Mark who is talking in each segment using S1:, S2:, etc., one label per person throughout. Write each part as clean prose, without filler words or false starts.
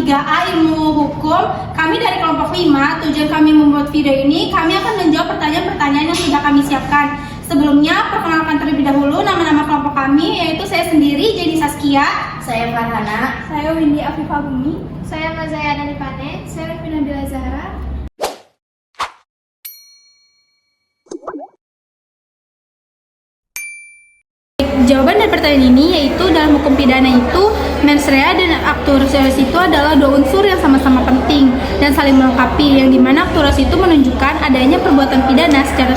S1: 3A Ilmu Hukum. Kami dari kelompok 5. Tujuan kami membuat video ini, kami akan menjawab pertanyaan-pertanyaan yang sudah kami siapkan. Sebelumnya, perkenalkan terlebih dahulu nama-nama kelompok kami, yaitu saya sendiri, Jenny Saskia.
S2: Saya Farhana.
S3: Saya Windy Afifah Bumi.
S4: Saya Mazaya Nanipane.
S3: Saya Revina Bila Zahra.
S1: Jawaban dari pertanyaan ini yaitu dalam hukum pidana itu mens rea dan actus reus itu adalah dua unsur yang sama-sama penting dan saling melengkapi, yang dimana actus reus itu menunjukkan adanya perbuatan pidana secara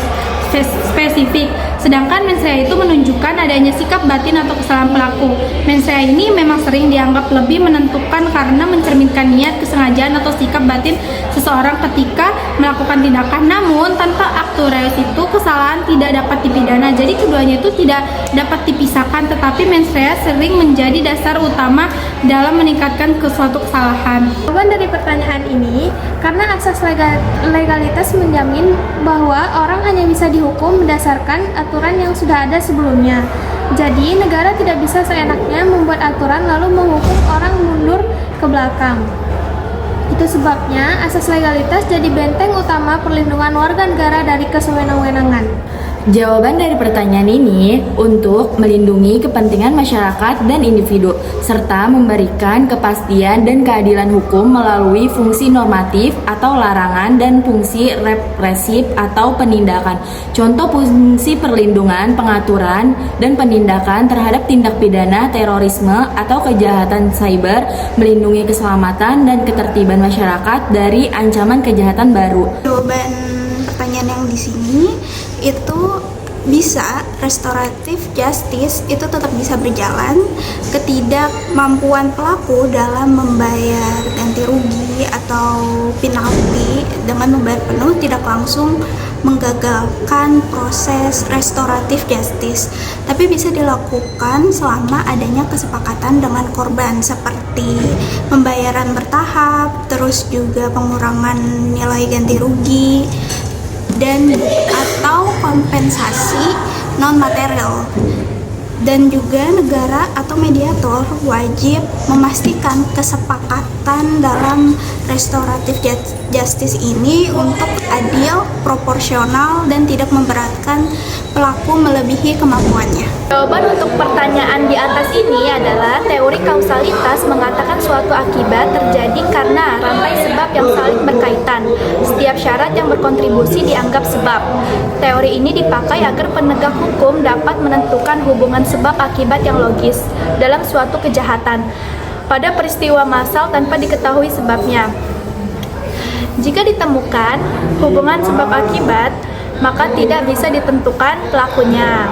S1: spesifik, sedangkan mens rea itu menunjukkan adanya sikap batin atau kesalahan pelaku. Mens rea ini memang sering dianggap lebih menentukan karena mencerminkan niat, kesengajaan atau sikap batin seseorang ketika melakukan tindakan. Namun tanpa actus reus itu kesalahan tidak dapat dipidana. Jadi keduanya itu tidak dapat dipisahkan, tetapi mens rea sering menjadi dasar utama dalam meningkatkan suatu kesalahan.
S3: Jawaban dari pertanyaan ini, karena asas legalitas menjamin bahwa orang hanya bisa dihukum berdasarkan aturan yang sudah ada sebelumnya. Jadi, negara tidak bisa seenaknya membuat aturan lalu menghukum orang mundur ke belakang. Itu sebabnya asas legalitas jadi benteng utama perlindungan warga negara dari kesewenang-wenangan.
S2: Jawaban dari pertanyaan ini untuk melindungi kepentingan masyarakat dan individu, serta memberikan kepastian dan keadilan hukum melalui fungsi normatif atau larangan dan fungsi represif atau penindakan. Contoh fungsi perlindungan, pengaturan, dan penindakan terhadap tindak pidana terorisme atau kejahatan cyber, melindungi keselamatan dan ketertiban masyarakat dari ancaman kejahatan baru.
S5: Jawaban pertanyaan yang di sini itu bisa restoratif justice itu tetap bisa berjalan. Ketidakmampuan pelaku dalam membayar ganti rugi atau penalti dengan membayar penuh tidak langsung menggagalkan proses restoratif justice, tapi bisa dilakukan selama adanya kesepakatan dengan korban seperti pembayaran bertahap, terus juga pengurangan nilai ganti rugi dan atau kompensasi non material. Dan juga negara atau mediator wajib memastikan kesepakatan dalam restoratif justice ini untuk adil, proporsional, dan tidak memberatkan pelaku melebihi kemampuannya.
S4: Jawaban untuk pertanyaan di atas ini adalah teori kausalitas mengatakan suatu akibat terjadi karena rantai sebab yang saling berkaitan. Setiap syarat yang berkontribusi dianggap sebab. Teori ini dipakai agar penegak hukum dapat menentukan hubungan sebab akibat yang logis dalam suatu kejahatan pada peristiwa massal tanpa diketahui sebabnya. Jika ditemukan hubungan sebab akibat, maka tidak bisa ditentukan pelakunya.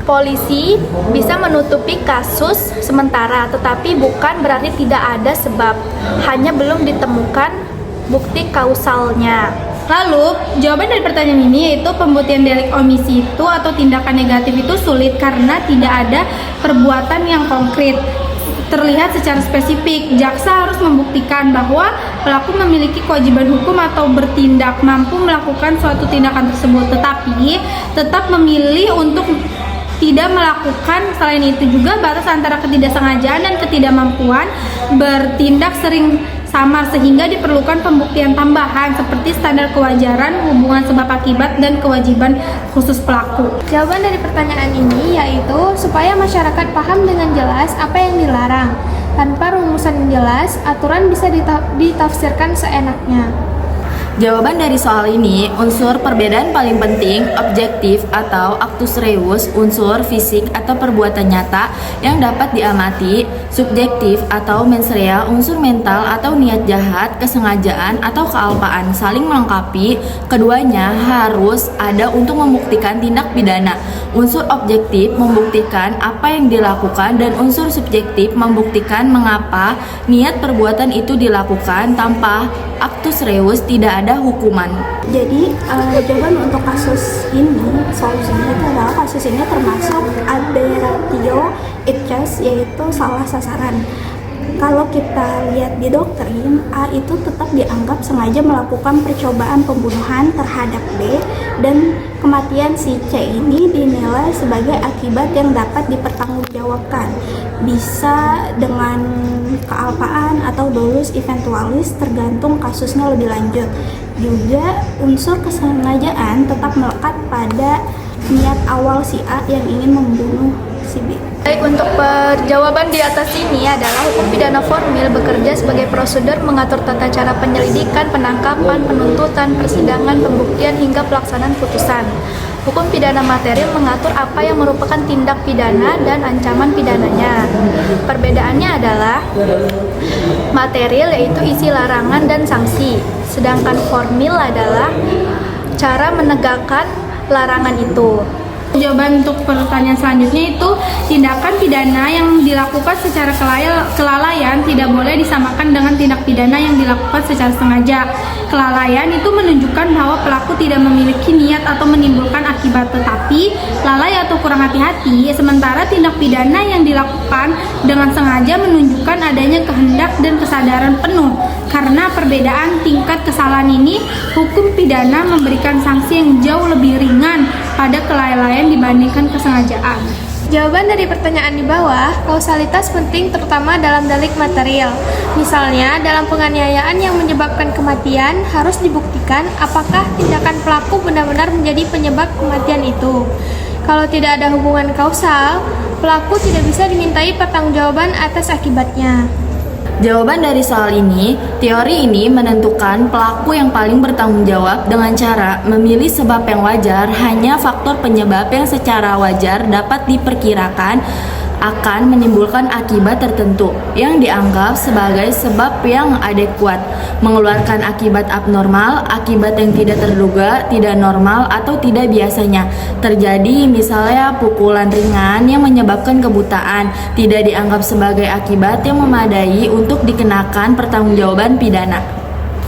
S4: Polisi bisa menutupi kasus sementara, tetapi bukan berarti tidak ada sebab, hanya belum ditemukan bukti kausalnya.
S1: Lalu, jawaban dari pertanyaan ini yaitu pembuktian delik omisi itu atau tindakan negatif itu sulit karena tidak ada perbuatan yang konkret terlihat secara spesifik. Jaksa harus membuktikan bahwa pelaku memiliki kewajiban hukum atau bertindak mampu melakukan suatu tindakan tersebut, tetapi tetap memilih untuk tidak melakukan. Selain itu juga batas antara ketidaksengajaan dan ketidakmampuan bertindak sering samar sehingga diperlukan pembuktian tambahan seperti standar kewajaran, hubungan sebab akibat, dan kewajiban khusus pelaku.
S3: Jawaban dari pertanyaan ini yaitu supaya masyarakat paham dengan jelas apa yang dilarang. Tanpa rumusan yang jelas, aturan bisa ditafsirkan seenaknya.
S2: Jawaban dari soal ini, unsur perbedaan paling penting, objektif atau actus reus, unsur fisik atau perbuatan nyata yang dapat diamati, subjektif atau mens rea, unsur mental atau niat jahat, kesengajaan atau kealpaan, saling melengkapi. Keduanya harus ada untuk membuktikan tindak pidana. Unsur objektif membuktikan apa yang dilakukan dan unsur subjektif membuktikan mengapa niat perbuatan itu dilakukan. Tanpa actus reus tidak ada hukuman.
S5: Jadi jawaban untuk kasus ini, solusinya itu adalah kasus ini termasuk aberratio ictus, yaitu salah sasaran. Kalau kita lihat di doktrin, A itu tetap dianggap sengaja melakukan percobaan pembunuhan terhadap B dan kematian si C ini dinilai sebagai akibat yang dapat dipertanggungjawabkan, bisa dengan kealpaan atau dolus eventualis tergantung kasusnya lebih lanjut. Juga unsur kesengajaan tetap melekat pada niat awal si A yang ingin membunuh si B.
S4: Baik, untuk jawaban di atas ini adalah hukum pidana formil bekerja sebagai prosedur mengatur tata cara penyelidikan, penangkapan, penuntutan, persidangan, pembuktian, hingga pelaksanaan putusan. Hukum pidana material mengatur apa yang merupakan tindak pidana dan ancaman pidananya. Perbedaannya adalah material yaitu isi larangan dan sanksi, sedangkan formil adalah cara menegakkan larangan itu.
S1: Jawaban untuk pertanyaan selanjutnya itu tindakan pidana yang dilakukan secara kelalaian tidak boleh disamakan dengan tindak pidana yang dilakukan secara sengaja. Kelalaian itu menunjukkan bahwa pelaku tidak memiliki niat atau menimbulkan akibat, tetapi lalai atau kurang hati-hati. Sementara tindak pidana yang dilakukan dengan sengaja menunjukkan adanya kehendak dan kesadaran penuh. Karena perbedaan tingkat kesalahan ini, hukum pidana memberikan sanksi yang jauh lebih ringan pada kelalaian dibandingkan kesengajaan.
S3: Jawaban dari pertanyaan di bawah, kausalitas penting terutama dalam delik material. Misalnya, dalam penganiayaan yang menyebabkan kematian, harus dibuktikan apakah tindakan pelaku benar-benar menjadi penyebab kematian itu. Kalau tidak ada hubungan kausal, pelaku tidak bisa dimintai pertanggungjawaban atas akibatnya.
S2: Jawaban dari soal ini, teori ini menentukan pelaku yang paling bertanggung jawab dengan cara memilih sebab yang wajar. Hanya faktor penyebab yang secara wajar dapat diperkirakan akan menimbulkan akibat tertentu yang dianggap sebagai sebab yang adekuat, mengeluarkan akibat abnormal, akibat yang tidak terduga, tidak normal, atau tidak biasanya terjadi. Misalnya pukulan ringan yang menyebabkan kebutaan tidak dianggap sebagai akibat yang memadai untuk dikenakan pertanggungjawaban pidana.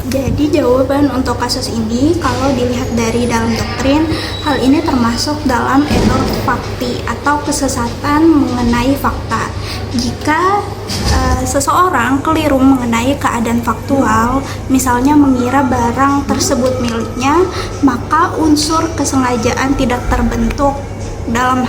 S5: Jadi jawaban untuk kasus ini kalau dilihat dari dalam doktrin, hal ini termasuk dalam error fakti atau kesesatan mengenai fakta. Jika seseorang keliru mengenai keadaan faktual, misalnya mengira barang tersebut miliknya, maka unsur kesengajaan tidak terbentuk dalam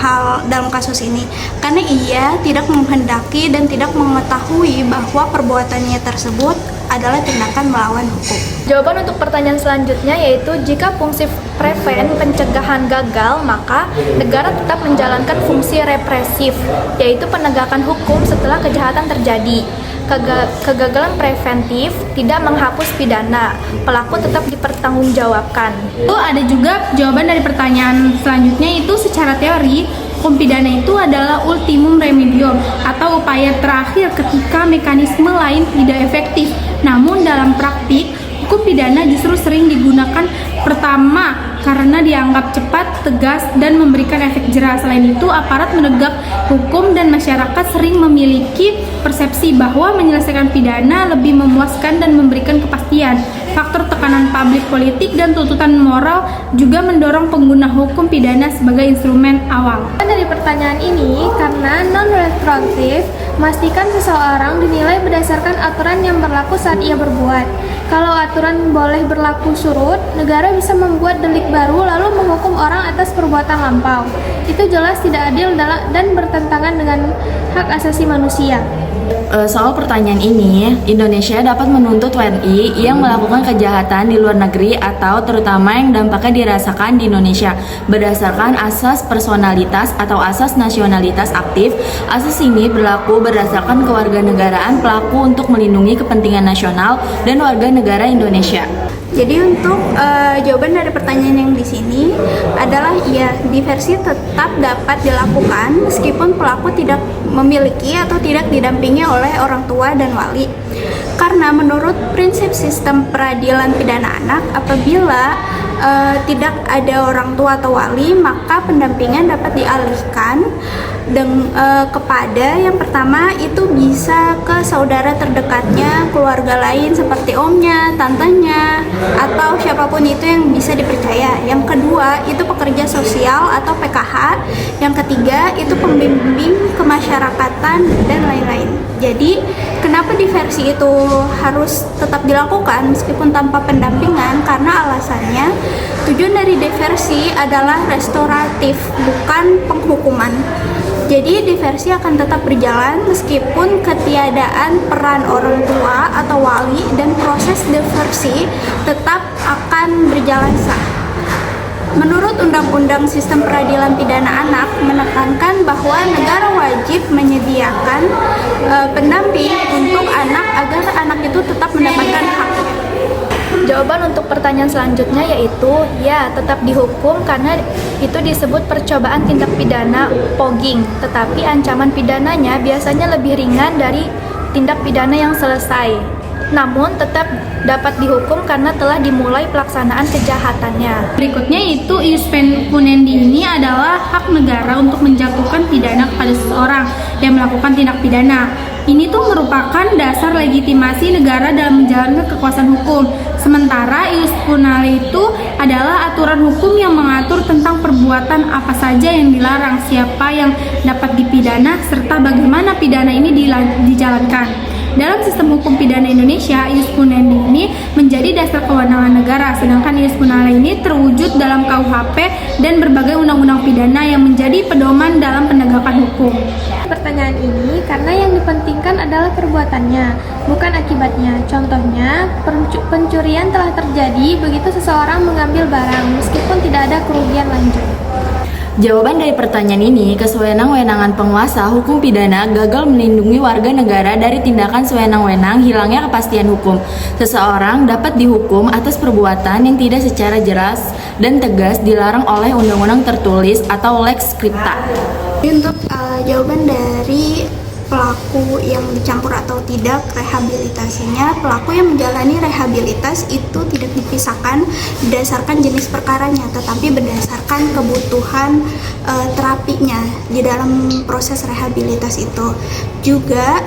S5: kasus ini, karena ia tidak menghendaki dan tidak mengetahui bahwa perbuatannya tersebut adalah tindakan melawan hukum.
S4: Jawaban untuk pertanyaan selanjutnya yaitu jika fungsi preven pencegahan gagal, maka negara tetap menjalankan fungsi represif, yaitu penegakan hukum setelah kejahatan terjadi. Kegagalan preventif tidak menghapus pidana, pelaku tetap dipertanggungjawabkan.
S1: Itu ada juga jawaban dari pertanyaan selanjutnya, itu secara teori hukum pidana itu adalah ultimum remedium atau upaya terakhir ketika mekanisme lain tidak efektif. Namun dalam praktik, hukum pidana justru sering digunakan pertama karena dianggap cepat, tegas, dan memberikan efek jera. Selain itu, aparat menegak hukum dan masyarakat sering memiliki persepsi bahwa menyelesaikan pidana lebih memuaskan dan memberikan kepastian. Faktor tekanan publik politik dan tuntutan moral juga mendorong pengguna hukum pidana sebagai instrumen awal.
S3: Dari pertanyaan ini, karena non-retroaktif, memastikan seseorang dinilai berdasarkan aturan yang berlaku saat ia berbuat. Kalau aturan boleh berlaku surut, negara bisa membuat delik baru lalu menghukum orang atas perbuatan lampau. Itu jelas tidak adil dan bertentangan dengan hak asasi manusia.
S2: Soal pertanyaan ini, Indonesia dapat menuntut WNI yang melakukan kejahatan di luar negeri atau terutama yang dampaknya dirasakan di Indonesia berdasarkan asas personalitas atau asas nasionalitas aktif. Asas ini berlaku berdasarkan kewarganegaraan pelaku untuk melindungi kepentingan nasional dan warga negara Indonesia.
S5: Jadi untuk jawaban dari pertanyaan yang di sini adalah ya, diversi tetap dapat dilakukan meskipun pelaku tidak memiliki atau tidak didampingi oleh orang tua dan wali. Karena menurut prinsip sistem peradilan pidana anak, apabila tidak ada orang tua atau wali, maka pendampingan dapat dialihkan kepada yang pertama itu bisa ke saudara terdekatnya, keluarga lain seperti omnya, tantenya, atau siapapun itu yang bisa dipercaya. Yang kedua itu pekerja sosial atau PKH. Yang ketiga itu pembimbing kemasyarakatan dan lain-lain. Jadi kenapa diversi itu harus tetap dilakukan meskipun tanpa pendampingan? Karena alasannya Tujuan dari diversi adalah restoratif, bukan penghukuman. Jadi diversi akan tetap berjalan meskipun ketiadaan peran orang tua atau wali, dan proses diversi tetap akan berjalan sah. Menurut Undang-Undang Sistem Peradilan Pidana Anak menekankan bahwa negara wajib menyediakan pendamping untuk anak agar anak itu tetap mendapatkan haknya.
S4: Jawaban untuk pertanyaan selanjutnya yaitu ya, tetap dihukum karena itu disebut percobaan tindak pidana pogging, tetapi ancaman pidananya biasanya lebih ringan dari tindak pidana yang selesai. Namun tetap dapat dihukum karena telah dimulai pelaksanaan kejahatannya.
S1: Berikutnya itu ius penuendi ini adalah hak negara untuk menjatuhkan pidana kepada seseorang yang melakukan tindak pidana. Ini tuh merupakan dasar legitimasi negara dalam menjalankan kekuasaan hukum. Sementara ius punale itu adalah aturan hukum yang mengatur tentang perbuatan apa saja yang dilarang, siapa yang dapat dipidana, serta bagaimana pidana ini dijalankan. Dalam sistem hukum pidana Indonesia, ius punandi ini menjadi dasar kewenangan negara, sedangkan ius punale ini terwujud dalam KUHP dan berbagai undang-undang pidana yang menjadi pedoman dalam penegakan hukum.
S3: Pertanyaan ini karena yang dipentingkan adalah perbuatannya, bukan akibatnya. Contohnya, pencurian telah terjadi begitu seseorang mengambil barang meskipun tidak ada kerugian lanjut.
S2: Jawaban dari pertanyaan ini, kesewenang-wenangan penguasa hukum pidana gagal melindungi warga negara dari tindakan sewenang-wenang hilangnya kepastian hukum. Seseorang dapat dihukum atas perbuatan yang tidak secara jelas dan tegas dilarang oleh undang-undang tertulis atau lex scripta.
S5: Untuk jawaban dari pelaku yang dicampur atau tidak rehabilitasinya, pelaku yang menjalani rehabilitas itu tidak dipisahkan berdasarkan jenis perkaranya, tetapi berdasarkan kebutuhan terapinya di dalam proses rehabilitas itu. Juga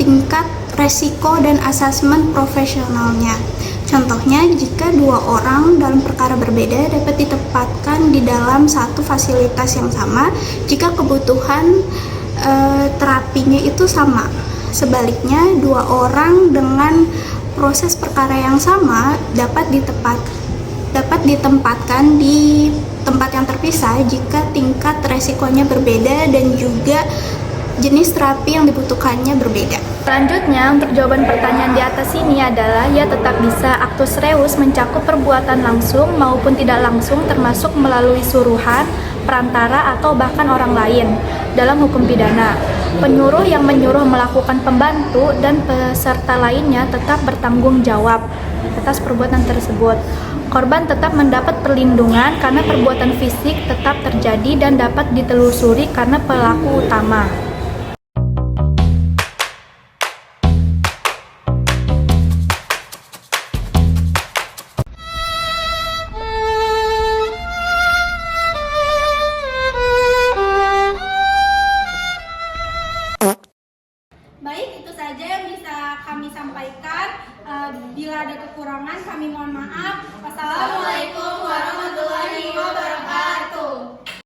S5: tingkat resiko dan asesmen profesionalnya. Contohnya, jika dua orang dalam perkara berbeda dapat ditempatkan di dalam satu fasilitas yang sama jika kebutuhan terapinya itu sama. Sebaliknya, dua orang dengan proses perkara yang sama dapat ditempatkan di tempat yang terpisah jika tingkat resikonya berbeda dan juga jenis terapi yang dibutuhkannya berbeda.
S4: Selanjutnya, untuk jawaban pertanyaan di atas ini adalah ya, tetap bisa actus reus mencakup perbuatan langsung maupun tidak langsung termasuk melalui suruhan, perantara, atau bahkan orang lain dalam hukum pidana. Penyuruh yang menyuruh melakukan pembantu dan peserta lainnya tetap bertanggung jawab atas perbuatan tersebut. Korban tetap mendapat perlindungan karena perbuatan fisik tetap terjadi dan dapat ditelusuri karena pelaku utama.
S1: Baik, itu saja yang bisa kami sampaikan. Bila ada kekurangan, kami mohon maaf. Wassalamualaikum warahmatullahi wabarakatuh.